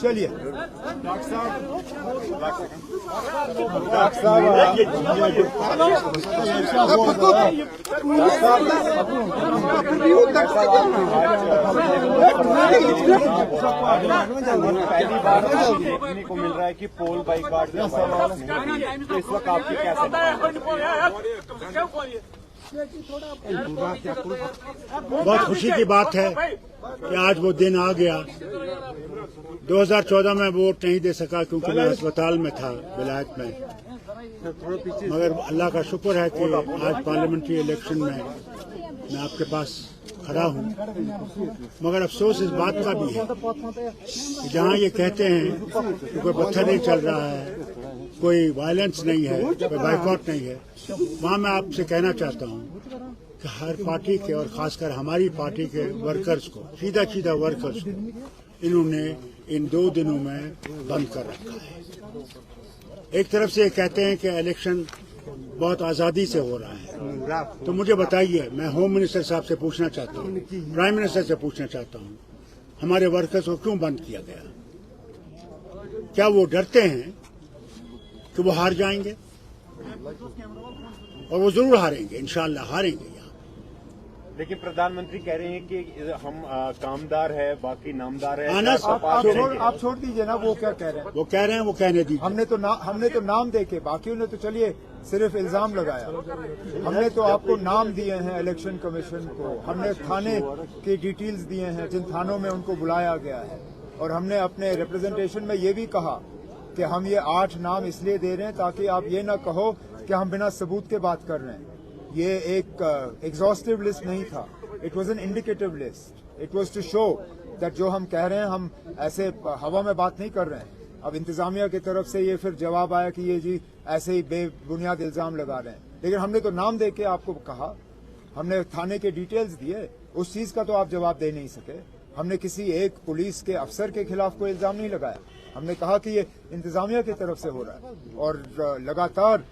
चलिए पहली बार देखने को मिल रहा है कि पोल बाइकआउट तो इस वक्त आपकी क्या बहुत खुशी की बात है कि आज वो दिन आ गया। 2014 में वोट नहीं दे सका क्योंकि मैं अस्पताल में था विलायत में, मगर अल्लाह का शुक्र है कि आज पार्लियामेंट्री इलेक्शन में मैं आपके पास खड़ा हूँ। मगर अफसोस इस बात का भी है कि जहाँ ये कहते हैं कि कोई पत्थर नहीं चल रहा है, कोई वायलेंस नहीं है, कोई बाइकआउट नहीं है, वहाँ मैं आपसे कहना चाहता हूँ कि हर पार्टी के और खासकर हमारी पार्टी के वर्कर्स को, सीधा वर्कर्स को इन्होंने इन 2 दिनों में बंद कर रखा है। एक तरफ से कहते हैं कि इलेक्शन बहुत आज़ादी से हो रहा है, तो मुझे बताइए, मैं होम मिनिस्टर साहब से पूछना चाहता हूँ, प्राइम मिनिस्टर से पूछना चाहता हूँ, हमारे वर्कर्स को क्यों बंद किया गया? क्या वो डरते हैं कि वो हार जाएंगे? और वो जरूर हारेंगे, इंशाअल्लाह हारेंगे। लेकिन प्रधानमंत्री कह रहे हैं कि हम कामदार है, बाकी नामदार है। आप छोड़ दीजिए ना, वो क्या कह रहे हैं? वो कह रहे हैं, वो कहने दीजिए। हमने तो नाम देके, बाकी ने तो चलिए सिर्फ इल्जाम लगाया। हमने तो आपको नाम दिए हैं इलेक्शन कमीशन को, हमने थाने की डिटेल्स दिए हैं जिन थानों में उनको बुलाया गया है, और हमने अपने रिप्रेजेंटेशन में ये भी कहा कि हम ये 8 नाम इसलिए दे रहे हैं ताकि आप ये ना कहो कि हम बिना सबूत के बात कर रहे हैं। ये एक एग्जॉस्टिव लिस्ट नहीं था, it was an indicative list. It was to show that जो हम कह रहे हैं हम ऐसे हवा में बात नहीं कर रहे हैं। अब इंतजामिया की तरफ से ये फिर जवाब आया कि ये जी ऐसे ही बेबुनियाद इल्जाम लगा रहे हैं, लेकिन हमने तो नाम दे के आपको कहा, हमने थाने के डिटेल्स दिए, उस चीज का तो आप जवाब दे नहीं सके। हमने किसी एक पुलिस के अफसर के खिलाफ कोई इल्जाम नहीं लगाया, हमने कहा कि ये इंतजामिया की तरफ से हो रहा है। और लगातार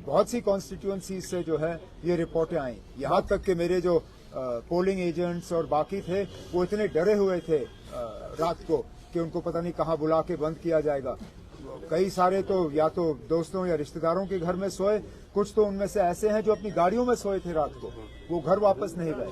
बहुत सी कॉन्स्टिट्यूएंसी से जो है ये रिपोर्टें आई, यहाँ तक कि मेरे जो पोलिंग एजेंट्स और बाकी थे वो इतने डरे हुए थे रात को कि उनको पता नहीं कहाँ बुला के बंद किया जाएगा। कई सारे तो या तो दोस्तों या रिश्तेदारों के घर में सोए, कुछ तो उनमें से ऐसे हैं जो अपनी गाड़ियों में सोए थे रात को, वो घर वापस नहीं गए।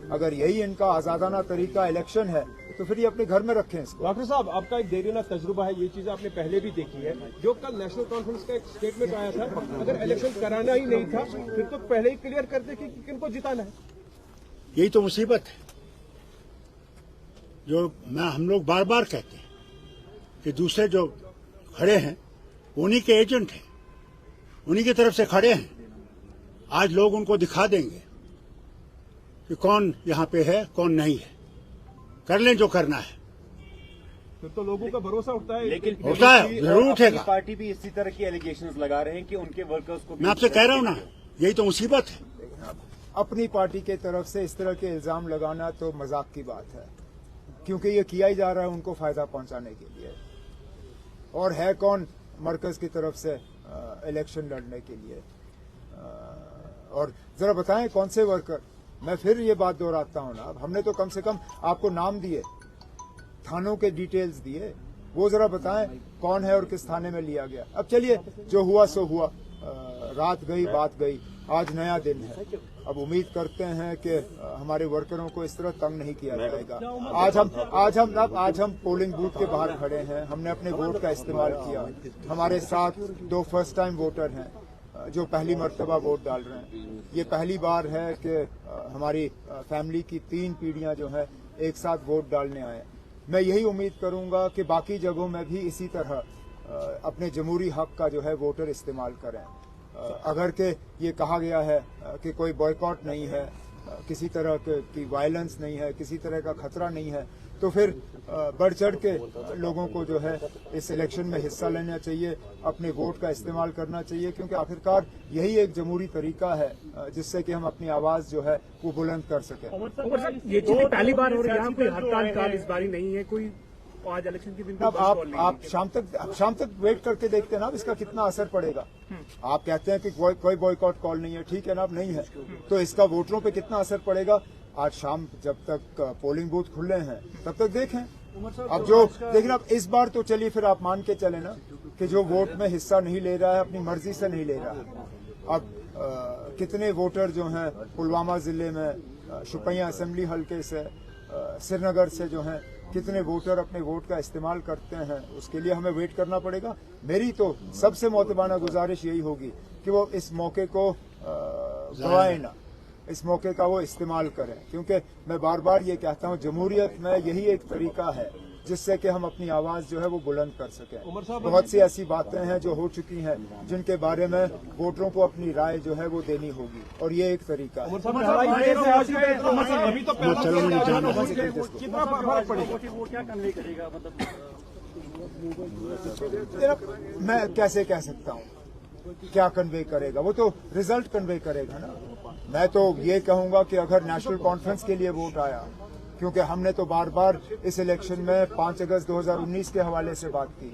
अगर यही इनका आजादाना तरीका इलेक्शन है तो फिर ये अपने घर में रखें इसको। डॉक्टर साहब, आपका एक देरीना तजुर्बा है, ये चीज आपने पहले भी देखी है। जो कल नेशनल कॉन्फ्रेंस का एक स्टेटमेंट आया था, अगर इलेक्शन कराना ही नहीं था फिर तो पहले ही क्लियर करते कि किनको जिताना है। यही तो मुसीबत है जो हम लोग बार बार कहते हैं कि दूसरे जो खड़े हैं उन्हीं के एजेंट हैं, उन्हीं की तरफ से खड़े हैं। आज लोग उनको दिखा देंगे कि कौन यहाँ पे है, कौन नहीं है। कर लें जो करना है। फिर तो लोगों का भरोसा उठता है, लेकिन होता है, जरूर उठेगा। पार्टी भी इसी तरह की एलिगेशंस लगा रहे हैं कि उनके वर्कर्स को। मैं आपसे कह रहा हूँ ना, यही तो मुसीबत है। अपनी पार्टी के तरफ से इस तरह के इल्जाम लगाना तो मजाक की बात है, क्योंकि ये किया ही जा रहा है उनको फायदा पहुंचाने के लिए। और है कौन मरकज की तरफ से इलेक्शन लड़ने के लिए? और जरा बताएं कौन से वर्कर? मैं फिर ये बात दोहराता हूं ना, हमने तो कम से कम आपको नाम दिए, थानों के डिटेल्स दिए, वो जरा बताएं कौन है और किस थाने में लिया गया। अब चलिए, जो हुआ सो हुआ, रात गई बात गई, आज नया दिन है। अब उम्मीद करते हैं कि हमारे वर्करों को इस तरह तंग नहीं किया जाएगा। आज हम पोलिंग बूथ के बाहर खड़े हैं, हमने अपने वोट का इस्तेमाल किया। हमारे साथ 2 फर्स्ट टाइम वोटर हैं जो पहली मर्तबा वोट डाल रहे हैं। ये पहली बार है कि हमारी फैमिली की 3 पीढ़ियां जो है एक साथ वोट डालने आए। मैं यही उम्मीद करूंगा कि बाकी जगहों में भी इसी तरह अपने जमहूरी हक का जो है वोटर इस्तेमाल करें। अगर के ये कहा गया है कि कोई बॉयकॉट नहीं है, किसी तरह की वायलेंस नहीं है, किसी तरह का खतरा नहीं है, तो फिर बढ़ चढ़ के लोगों को जो है इस इलेक्शन में हिस्सा लेना चाहिए, अपने वोट का इस्तेमाल करना चाहिए, क्योंकि आखिरकार यही एक जमहूरी तरीका है जिससे कि हम अपनी आवाज जो है वो बुलंद कर सकें। ये चीजें पहली बार हो रही है, कोई हड़ताल इस बारी नहीं है, कोई आज इलेक्शन के दिन अब आप शाम तक वेट करके देखते हैं ना, अब इसका कितना असर पड़ेगा। आप कहते हैं कि कोई बॉयकॉट कॉल नहीं है, ठीक है ना, अब नहीं है, तो इसका वोटरों पे कितना असर पड़ेगा। आज शाम जब तक पोलिंग बूथ खुले हैं तब तक देखें। अब जो लेकिन अब इस बार तो चलिए फिर आप मान के चले ना कि जो वोट में हिस्सा नहीं ले रहा है, अपनी मर्जी से नहीं ले रहा है। अब कितने वोटर जो हैं पुलवामा जिले में शुपियां असेंबली हल्के से, श्रीनगर से जो हैं, कितने वोटर अपने वोट का इस्तेमाल करते हैं, उसके लिए हमें वेट करना पड़ेगा। मेरी तो सबसे मोतबाना गुजारिश यही होगी कि वो इस मौके को गवाएं ना, इस मौके का वो इस्तेमाल करें, क्योंकि मैं बार बार ये कहता हूँ जमहूरियत में यही एक तरीका है जिससे कि हम अपनी आवाज जो है वो बुलंद कर सकें। बहुत सी ऐसी बातें हैं जो हो चुकी हैं जिनके बारे में वोटरों को अपनी राय जो है वो देनी होगी, और ये एक तरीका है। अभी तो कितना फर्क पड़ेगा, वो क्या कन्वे करेगा, मैं कैसे कह सकता हूँ क्या कन्वे करेगा, वो तो रिजल्ट कन्वे करेगा ना। मैं तो ये कहूंगा कि अगर नेशनल कॉन्फ्रेंस के लिए वोट आया, क्योंकि हमने तो बार बार इस इलेक्शन में 5 अगस्त 2019 के हवाले से बात की,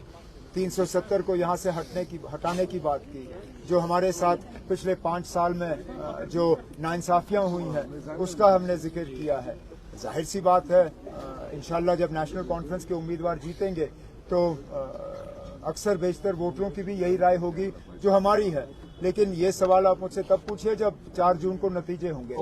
370 को यहां से हटाने की बात की, जो हमारे साथ पिछले 5 साल में जो नाइंसाफियां हुई हैं उसका हमने जिक्र किया है। जाहिर सी बात है इंशाल्लाह जब नेशनल कॉन्फ्रेंस के उम्मीदवार जीतेंगे तो अक्सर बेशतर वोटरों की भी यही राय होगी जो हमारी है। लेकिन ये सवाल आप मुझसे तब पूछिए जब 4 जून को नतीजे होंगे।